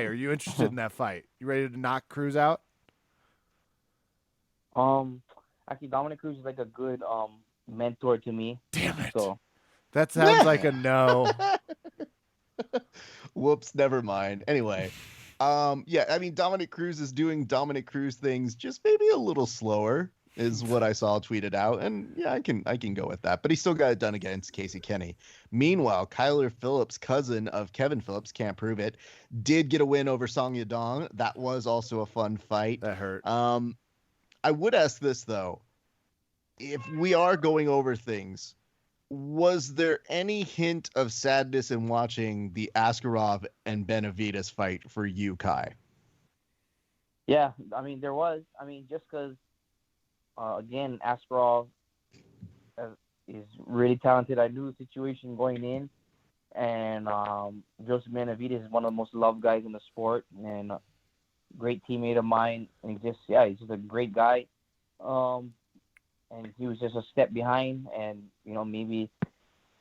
are you interested in that fight? You ready to knock Cruz out? Actually, Dominic Cruz is like a good mentor to me. Damn it. So That sounds like a no. Whoops, never mind. Anyway, yeah, I mean, Dominic Cruz is doing Dominic Cruz things just maybe a little slower is what I saw tweeted out. And yeah, I can go with that. But he still got it done against Casey Kenny. Meanwhile, Kyler Phillips, cousin of Kevin Phillips, can't prove it, did get a win over Song Yadong. That was also a fun fight. That hurt. I would ask this, though. If we are going over things, was there any hint of sadness in watching the Askarov and Benavidez fight for you, Kai? yeah, I mean there was. I mean just because again Askarov is really talented. I knew the situation going in, and Joseph Benavidez is one of the most loved guys in the sport and a great teammate of mine. And he's just a great guy. And he was just a step behind, and maybe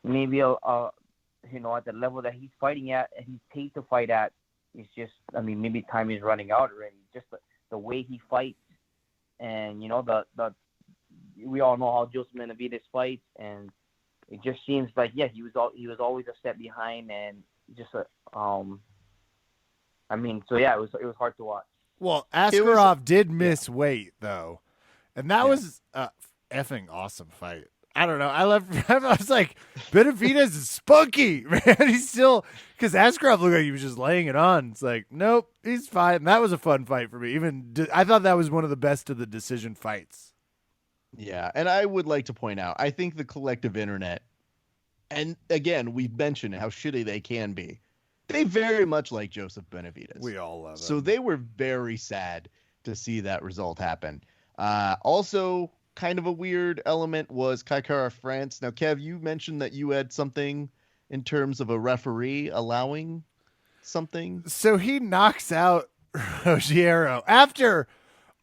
at the level that he's fighting at and he's paid to fight at, it's just, I mean, maybe time is running out already. Just the way he fights, and we all know how Joseph Benavidez fights, and it just seems like he was always a step behind, and just it was hard to watch. Well, Askarov did miss weight, though. And that was a effing awesome fight. I don't know. I was like, Benavidez is spunky, man. He's still, because Askarov looked like he was just laying it on. It's like, nope, he's fine. And that was a fun fight for me. I thought that was one of the best of the decision fights. Yeah, and I would like to point out, I think the collective internet, and again, we've mentioned how shitty they can be. They very much like Joseph Benavidez. We all love him. So they were very sad to see that result happen. Also, kind of a weird element was Kai France. Now, Kev, you mentioned that you had something in terms of a referee allowing something. So he knocks out Rogero after,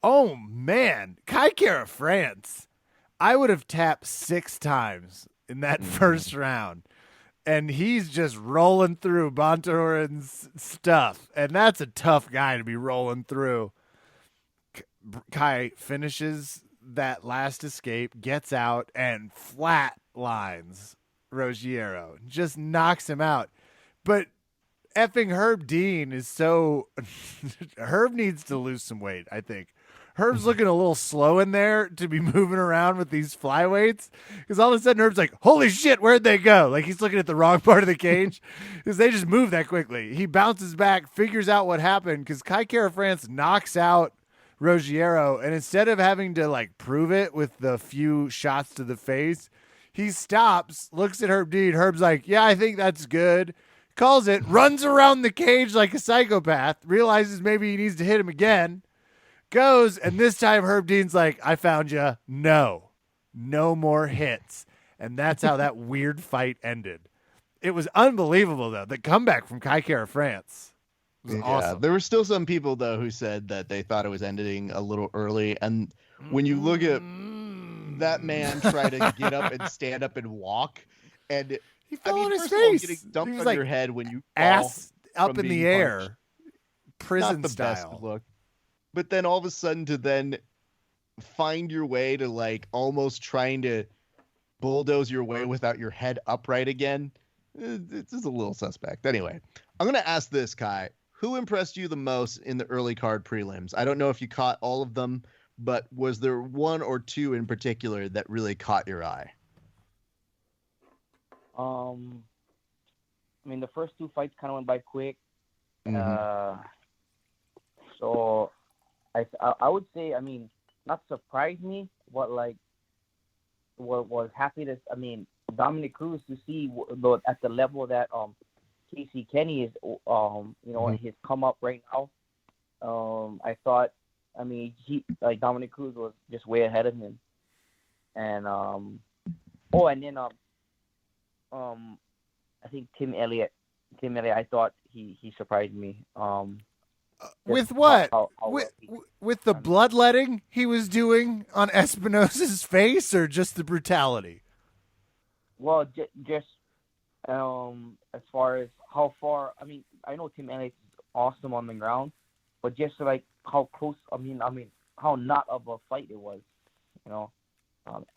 oh man, Kai France. I would have tapped 6 times in that first round. And he's just rolling through Bontorin's stuff. And that's a tough guy to be rolling through. Kai finishes that last escape, gets out, and flat lines Rogero. Just knocks him out. But effing Herb Dean is so... Herb needs to lose some weight, I think. Herb's looking a little slow in there to be moving around with these flyweights, because all of a sudden Herb's like, holy shit, where'd they go? Like he's looking at the wrong part of the cage because they just move that quickly. He bounces back, figures out what happened, because Kai France knocks out Rogero, and instead of having to like prove it with the few shots to the face, he stops, looks at Herb Dean. Herb's like, yeah, I think that's good. calls it, runs around the cage like a psychopath, realizes maybe he needs to hit him again, goes, and this time Herb Dean's like, I found you. No more hits. And that's how that weird fight ended. It was unbelievable, though. The comeback from Kai Kamaka was awesome. There were still some people, though, who said that they thought it was ending a little early. And when you look at that man try to get up and stand up and walk, and he fell on his first of all, face. getting dumped He was on like your head when you ass fall up from in the being air, punched. prison Not the style. best look. But then all of a sudden to then find your way to like almost trying to bulldoze your way without your head upright again, it's just a little suspect. Anyway, I'm going to ask this, Kai. Who impressed you the most in the early card prelims? I don't know if you caught all of them, but was there one or two in particular that really caught your eye? I mean, the first two fights kind of went by quick. So I would say, I mean, not surprised me, but like was happy to, I mean, Dominic Cruz to see at the level that Casey Kenny is, his come up right now. I thought, I mean, Dominic Cruz was just way ahead of him, and I think Tim Elliott, I thought he surprised me. With what? With with the bloodletting he was doing on Espinosa's face, or just the brutality? Well, just as far as how far, I mean, I know Tim Elliott is awesome on the ground, but just like how close, I mean, how not of a fight it was,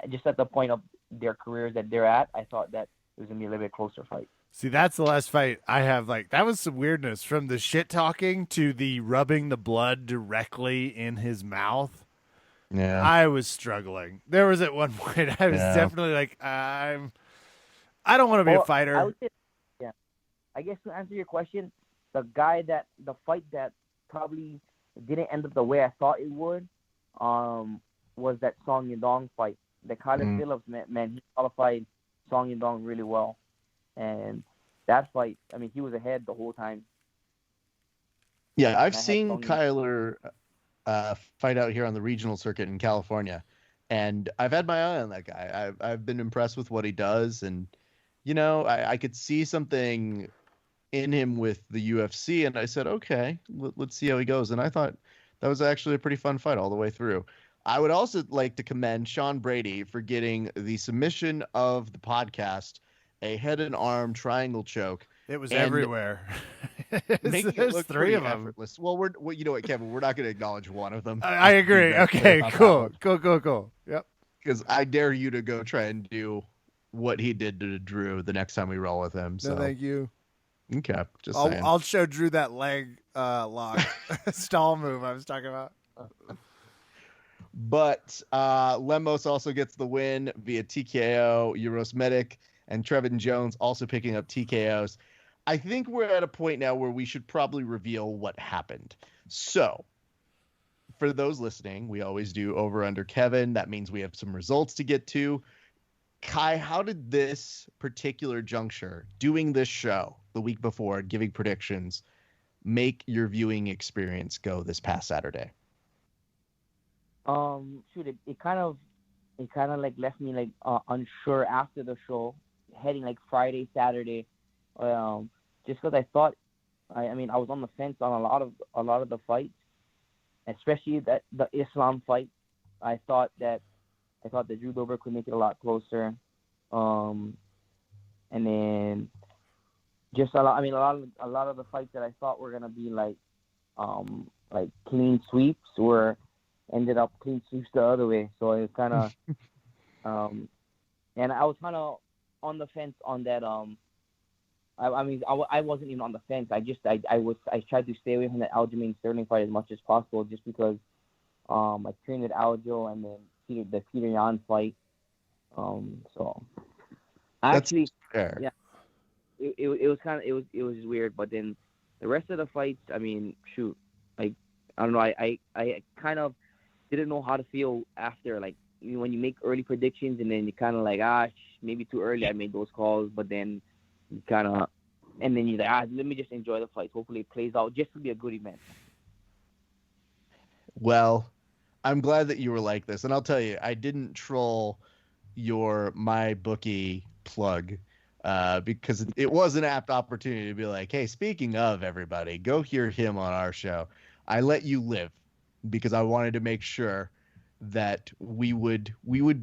just at the point of their careers that they're at, I thought that it was gonna be a little bit closer fight. See, that's the last fight I have. Like, that was some weirdness, from the shit talking to the rubbing the blood directly in his mouth. Yeah, I was struggling. There was at one point I was definitely like, I don't want to be a fighter. I would say, yeah. I guess to answer your question, the fight that probably didn't end up the way I thought it would, was that Song Yadong fight. The Kyler Phillips, man, he qualified Song Yadong really well. And that fight, I mean, he was ahead the whole time. Yeah, I've seen Kyler fight out here on the regional circuit in California, and I've had my eye on that guy. I've been impressed with what he does, and I could see something in him with the UFC, and I said, okay, let's see how he goes. And I thought that was actually a pretty fun fight all the way through. I would also like to commend Sean Brady for getting the submission of the podcast, a head and arm triangle choke. It was everywhere. Making it look three of them. Effortless. Well, you know what, Kevin? We're not going to acknowledge one of them. I agree. Okay, cool. Yep. Because I dare you to go try and do what he did to Drew the next time we roll with him. So no, thank you. Okay, just saying. I'll show Drew that leg lock stall move I was talking about. But Lemos also gets the win via TKO. Euros Medic and Trevin Jones also picking up TKOs. I think we're at a point now where we should probably reveal what happened. So, for those listening, we always do over under Kevin. That means we have some results to get to. Kai, how did this particular juncture, doing this show the week before, giving predictions, make your viewing experience go this past Saturday? It kind of like left me like unsure after the show, heading like Friday, Saturday, just because I thought, I was on the fence on a lot of the fights, especially that the Islam fight. I thought that Drew Dober could make it a lot closer, and then just a lot of the fights that I thought were gonna be like clean sweeps ended up clean sweeps the other way. So it was kind of, and I was kind of on the fence on that. I wasn't even on the fence. I tried to stay away from the Aljamain Sterling fight as much as possible, just because I trained at Aljo and then the Peter Yan fight. So actually, fair. Yeah, it was just weird. But then the rest of the fights, I mean, shoot, like I don't know, I kind of didn't know how to feel after, like, when you make early predictions and then you kind of like, maybe too early I made those calls, but then you kind of and then you're like, let me just enjoy the fight. Hopefully it plays out just to be a good event. Well, I'm glad that you were like this, and I'll tell you, I didn't troll your my bookie plug because it was an apt opportunity to be like, hey, speaking of everybody, go hear him on our show. I let you live because I wanted to make sure that we would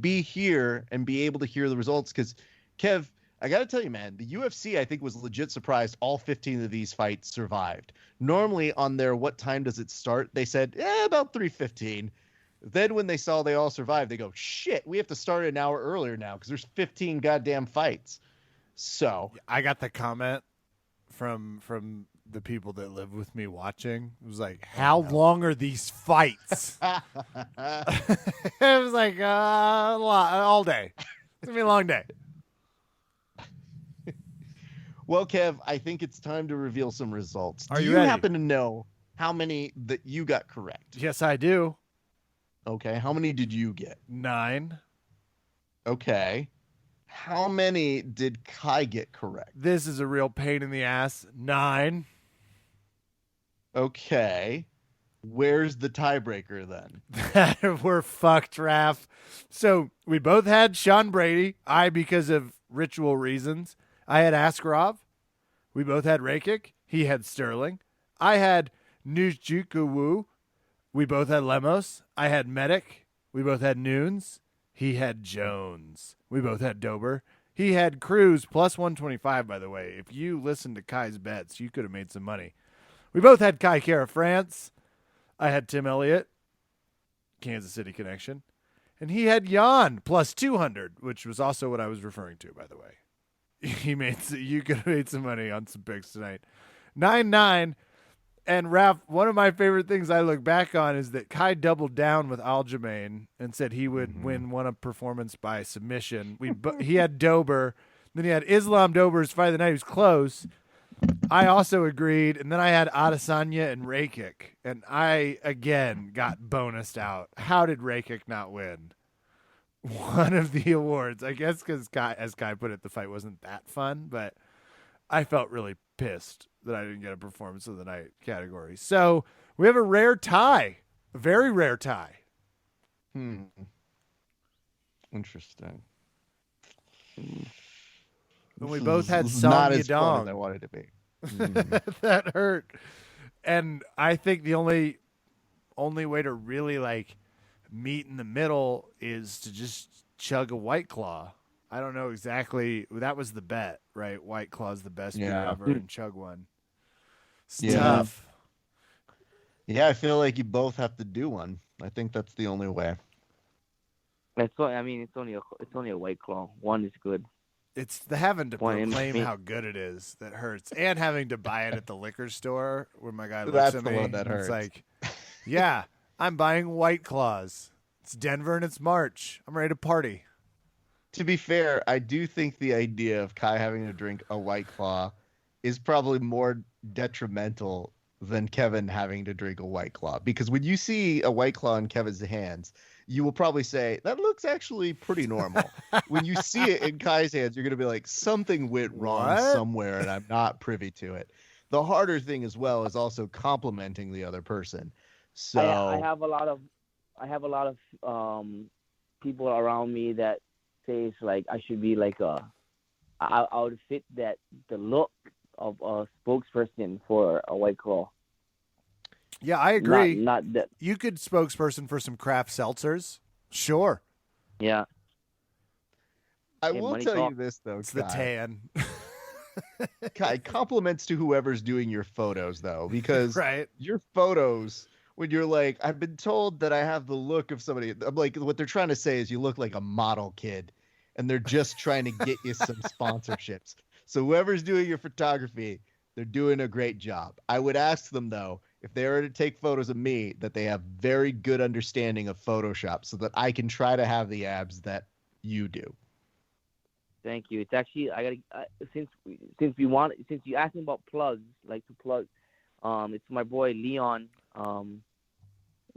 be here and be able to hear the results. Because Kev, I got to tell you, man, the UFC I think was legit surprised all 15 of these fights survived. Normally on their what time does it start, they said about 3:15. Then when they saw they all survived, they go, shit, we have to start an hour earlier now because there's 15 goddamn fights. So I got the comment from the people that live with me watching. It was like, how long are these fights? It was like all day. It's gonna be a long day. Well, Kev, I think it's time to reveal some results. Are Do you you ready? happen to know how many that you got correct? Yes, I do. Okay, how many did you get? 9. Okay. How many did Kai get correct? This is a real pain in the ass. 9. Okay. Where's the tiebreaker then? We're fucked, Raph. So we both had Sean Brady. I, because of ritual reasons, I had Askarov. We both had Rakic. He had Sterling. I had Nujjukuwu. We both had Lemos. I had Medic. We both had Nunes. He had Jones. We both had Dober. He had Cruz plus 125, by the way. If you listened to Kai's bets, you could have made some money. We both had Kai Kara France. I had Tim Elliott, Kansas City connection. And he had Jan plus 200, which was also what I was referring to, by the way. You could have made some money on some picks tonight. 9-9. And Raph, one of my favorite things I look back on is that Kai doubled down with Aljamain and said he would win one of performance by submission. He had Dober. Then he had Islam Dober's fight of the night. He was close. I also agreed. And then I had Adesanya and Rakic. And I, again, got bonused out. How did Rakic not win one of the awards? I guess because, as Kai put it, the fight wasn't that fun. But I felt really pissed that I didn't get a performance of the night category. So we have a rare tie, a very rare tie. Interesting. And we both had This is Song not as fun Yadong. as I wanted to be. That hurt. And I think the only way to really like meet in the middle is to just chug a White Claw. I don't know exactly. That was the bet, right? White Claw's the best beer ever, and chug one. It's tough. Yeah, I feel like you both have to do one. I think that's the only way. It's only a White Claw. One is good. It's the having to One in proclaim me. how good it is that hurts, and having to buy it at the liquor store where my guy looks That's at the me. one that and hurts. It's like, yeah, I'm buying White Claws. It's Denver and it's March. I'm ready to party. To be fair, I do think the idea of Kai having to drink a White Claw is probably more detrimental than Kevin having to drink a White Claw. Because when you see a White Claw in Kevin's hands, you will probably say, that looks actually pretty normal. When you see it in Kai's hands, you're going to be like, something went wrong What? somewhere and I'm not privy to it. The harder thing as well is also complimenting the other person. So I have a lot of people around me that say it's like I should be like I would fit the look of a spokesperson for a White Claw. Yeah, I agree. Not that. You could spokesperson for some craft seltzers. Sure. Yeah. I Hey, will money tell talk. you this, though, It's the Kai. tan. Kai, compliments to whoever's doing your photos, though, because Right. your photos, when you're like, I've been told that I have the look of somebody. I'm like, what they're trying to say is you look like a model kid, and they're just trying to get you some sponsorships. So whoever's doing your photography, they're doing a great job. I would ask them, though, if they were to take photos of me, that they have very good understanding of Photoshop so that I can try to have the abs that you do. Thank you. It's actually since you asked me about plugs, like to plug, it's my boy Leon.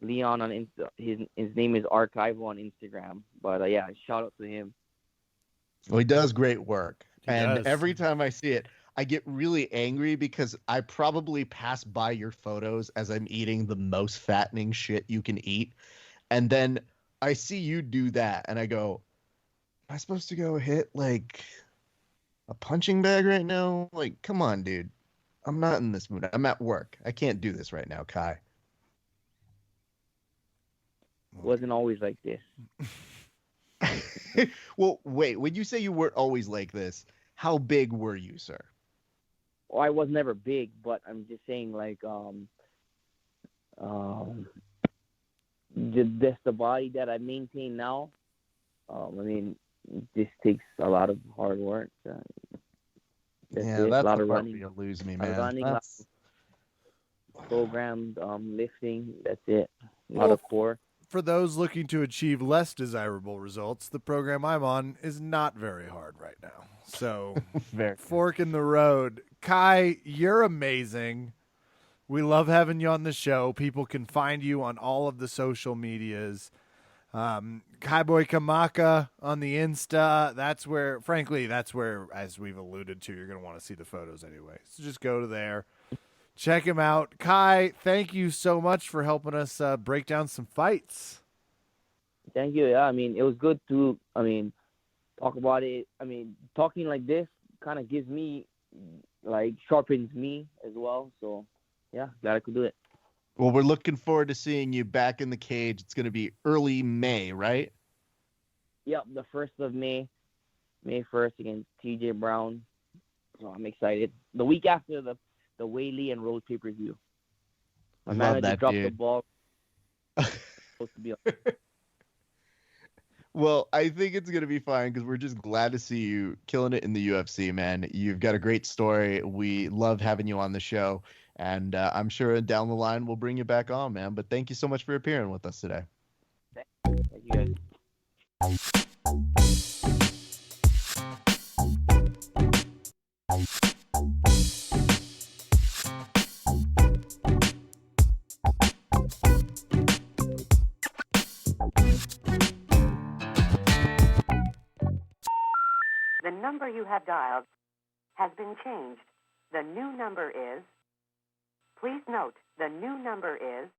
Leon on his name is Archival on Instagram. But yeah, shout out to him. Well, he does great work. He And does. every time I see it, I get really angry because I probably pass by your photos as I'm eating the most fattening shit you can eat. And then I see you do that and I go, am I supposed to go hit like a punching bag right now? Like, come on, dude. I'm not in this mood. I'm at work. I can't do this right now, Kai. Wasn't always like this. Well, wait, when you say you weren't always like this, how big were you, sir? Well, I was never big, but I'm just saying, like, just the body that I maintain now. I mean, this takes a lot of hard work. That's Yeah, it. that's A lot the of part running, where you lose me, a lot of man. running, a lot That's... of programmed lifting. That's it. A lot Well, of core. For those looking to achieve less desirable results, the program I'm on is not very hard right now. So, Very. fork in the road. Kai, you're amazing. We love having you on the show. People can find you on all of the social medias. Kai Kamaka on the Insta. That's where, frankly, as we've alluded to, you're going to want to see the photos anyway. So just go to there. Check him out. Kai, thank you so much for helping us break down some fights. Thank you. Yeah, I mean, it was good to, talk about it. Talking like this kind of gives me, like, sharpens me as well. So, yeah, glad I could do it. Well, we're looking forward to seeing you back in the cage. It's going to be early May, right? Yep, the 1st of May, May 1st against TJ Brown. So I'm excited. The week after the Whaley and Rose pay-per-view. My Love manager that, dropped dude. the ball. Supposed to be on. Well, I think it's going to be fine because we're just glad to see you killing it in the UFC, man. You've got a great story. We love having you on the show. And I'm sure down the line we'll bring you back on, man. But thank you so much for appearing with us today. Thank you guys. The number you have dialed has been changed. The new number is... Please note, the new number is